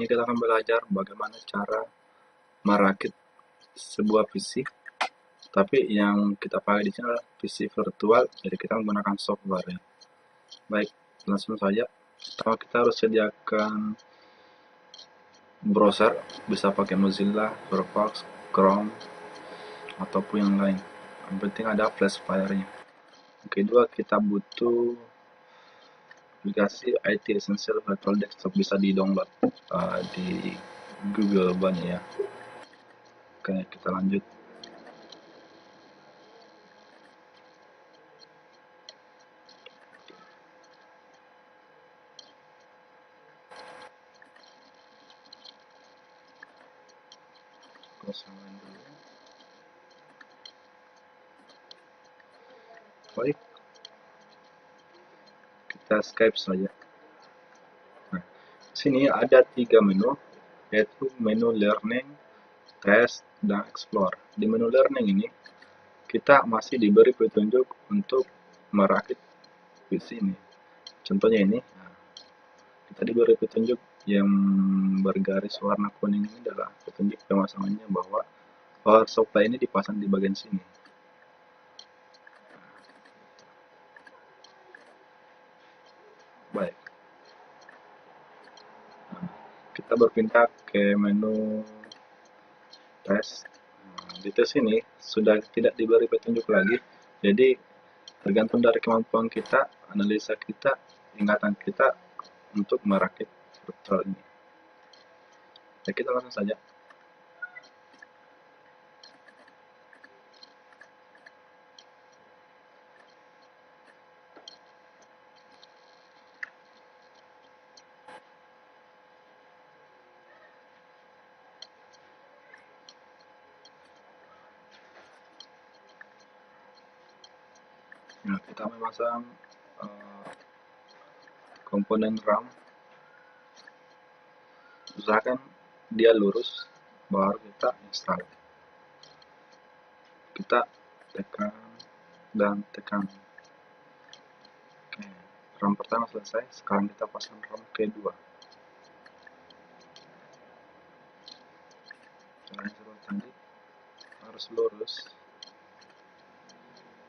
ini kita akan belajar bagaimana cara merakit sebuah PC, tapi yang kita pakai di sini adalah PC virtual, jadi kita menggunakan software ya. Baik, langsung saja. Pertama kita harus sediakan browser, bisa pakai Mozilla, Firefox, Chrome, ataupun yang lain. Yang penting ada flash player-nya. Yang kedua kita butuh aplikasi IT Essential Virtual Desktop, bisa di-download di Google banyak ya. Oke, kita lanjut. Kosongan dulu. Baik, kita Skype saja. Nah, sini ada 3 menu, yaitu menu Learning, Test, dan Explore. Di menu Learning ini, kita masih diberi petunjuk untuk merakit PC ini. Contohnya ini, kita diberi petunjuk yang bergaris warna kuning ini adalah petunjuk pemasangannya, bahwa power supply ini dipasang di bagian sini. Baik, kita berpindah ke menu tes. Di tes ini sudah tidak diberi petunjuk lagi, jadi tergantung dari kemampuan kita, analisa kita, ingatan kita untuk merakit virtual ini. Ya, kita langsung saja. Nah, kita memasang komponen RAM. Usahakan dia lurus, baru kita install. Kita tekan dan tekan. Oke, RAM pertama selesai. Sekarang kita pasang RAM kedua. Caranya seperti tadi, harus lurus.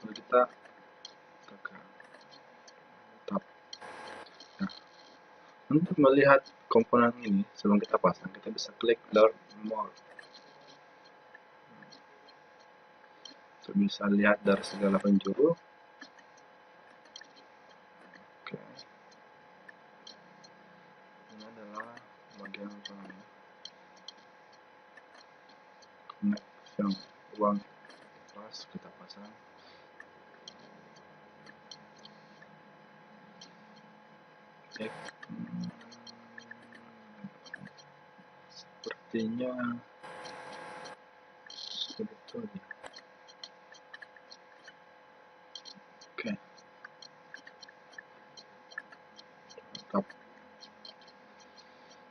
Lalu kita tekan tab. Nah, untuk melihat komponen ini sebelum kita pasang, kita bisa klik Learn More. Untuk bisa lihat dari segala penjuru. Oke, ini adalah bagian RAM. Connection uang plus kita pasang. Oke, sepertinya sebetulnya. Oke, mantap.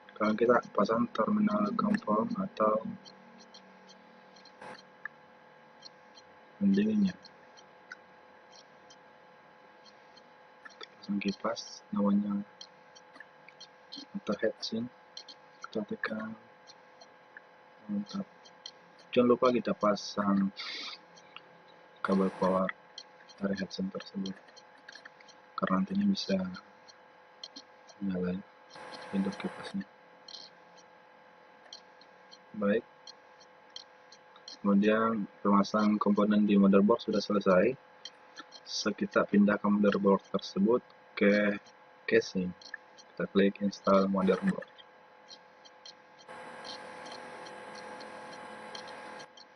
Sekarang kita pasang terminal confirm atau pendinginnya. Pasang kipas, namanya atau heatsink. Kita tekan, mantap. Jangan lupa kita pasang kabel power dari heatsink tersebut, karena nantinya bisa nyalain hidup kipasnya. Baik, kemudian pemasang komponen di motherboard sudah selesai. Kita pindahkan motherboard tersebut ke casing. Kita klik install motherboard.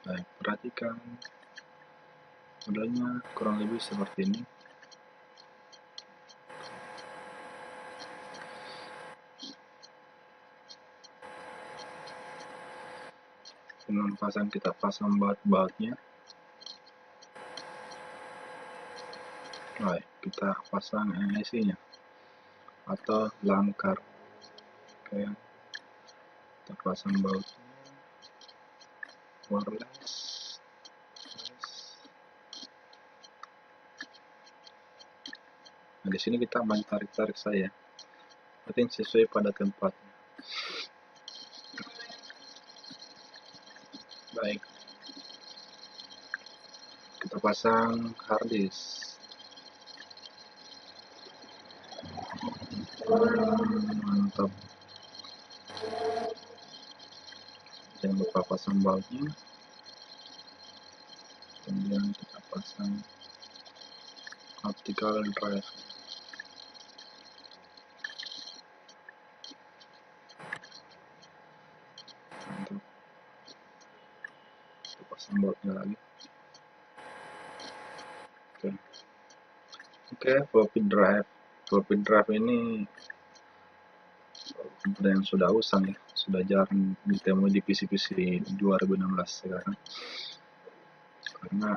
Baik, perhatikan modelnya kurang lebih seperti ini. Dengan kita pasang baut-bautnya. Baik, kita pasang IC-nya atau langkar. Oke, kita pasang bautnya, wireless. Nah, di sini kita main tarik-tarik saja, penting sesuai pada tempatnya. Baik, kita pasang harddisk. Mantap. Jangan lupa pasang bautnya. Kemudian kita pasang optical drive. Mantap. Kita pasang bautnya lagi. Oke, floppy drive. Floppy drive ini komponen yang sudah usang ya, sudah jarang ditemui di PC-PC 2016 sekarang. Karena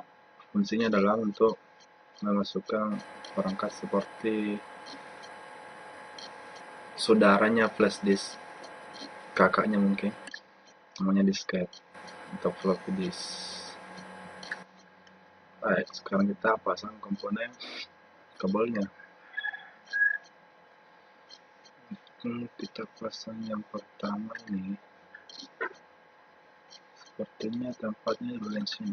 fungsinya adalah untuk memasukkan perangkat seperti saudaranya flash disk, kakaknya mungkin, namanya disket untuk floppy disk. Baik, sekarang kita pasang komponen kabelnya. Kita pasang yang pertama ini, sepertinya tempatnya di sini.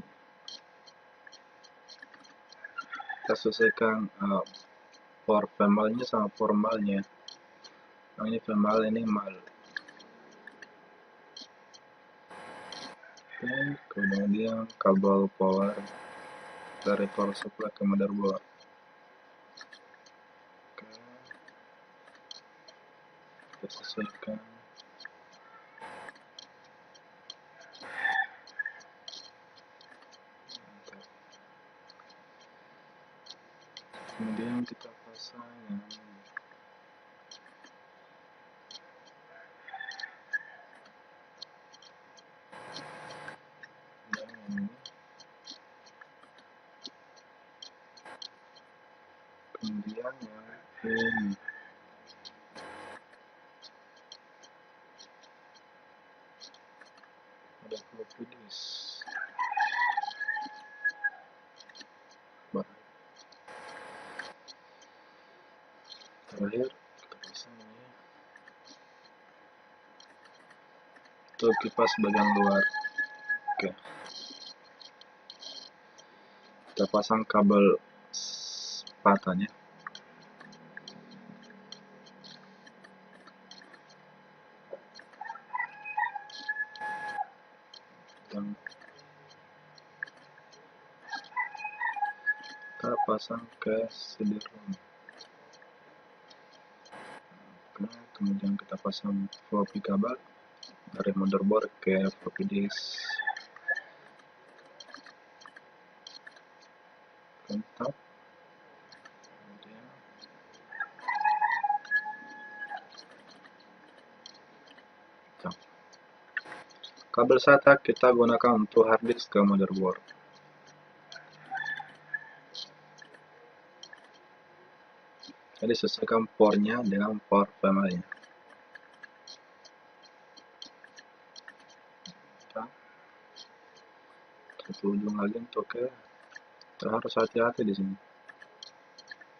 Kita sesuaikan port femalnya sama formalnya. Nah, ini femal, ini mal. Oke, kemudian kabel power dari power supply ke motherboard. Oke, kita sesuaikan. Kemudian kita pasang yang ini. Dan ini. Kemudian yang ini. Ada floppy disk. Terakhir kita pasang ini. Untuk kipas bagian luar. Oke. Kita pasang kabel sepatanya. Dan kita pasang ke CD-ROM. Kemudian kita pasang floppy kabel dari motherboard ke floppy disk. Mantap. Kemudian kabel SATA kita gunakan untuk harddisk ke motherboard. Jadi sesuaikan portnya dengan port femalnya. Satu ujung lagi untuk ke, kita harus hati-hati di sini.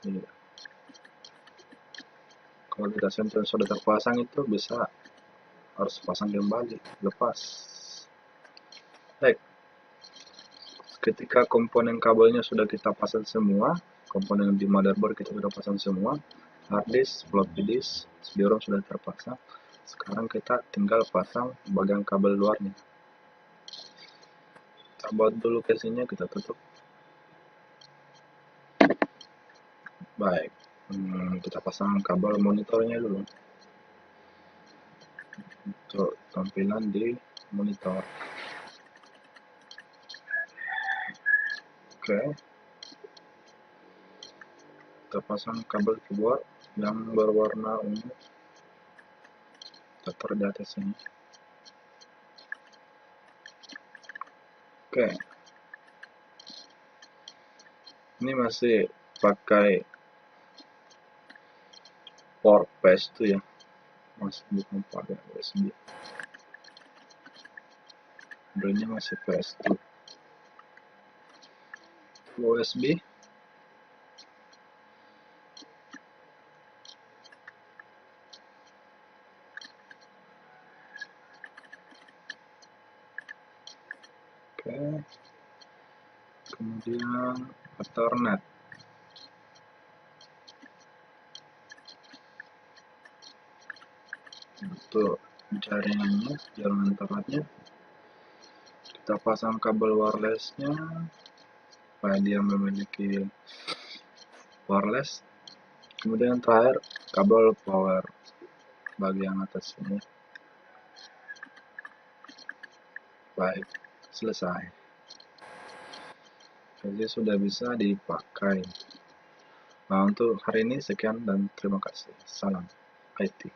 Iya. Kalau kita sentral sudah terpasang itu bisa harus pasang kembali, lepas. Baik. Ketika komponen kabelnya sudah kita pasang semua, komponen di motherboard kita sudah pasang semua, harddisk, floppy disk, CD-ROM sudah terpasang. Sekarang kita tinggal pasang bagian kabel luarnya. Kita buat dulu casingnya, kita tutup. Baik, kita pasang kabel monitornya dulu untuk tampilan di monitor. Oke, kita pasang kabel keyboard yang berwarna ungu, kita taruh di atas sini. Oke, ini masih pakai port PS2 ya, masih bukan pakai USB. Brandnya masih PS2. USB. kemudian Ethernet. Untuk jaringannya, jaringan internetnya, kita pasang kabel wirelessnya supaya dia memiliki wireless. Kemudian terakhir kabel power bagian atas ini. Baik, selesai. Jadi sudah bisa dipakai. Nah, untuk hari ini sekian dan terima kasih. Salam IT.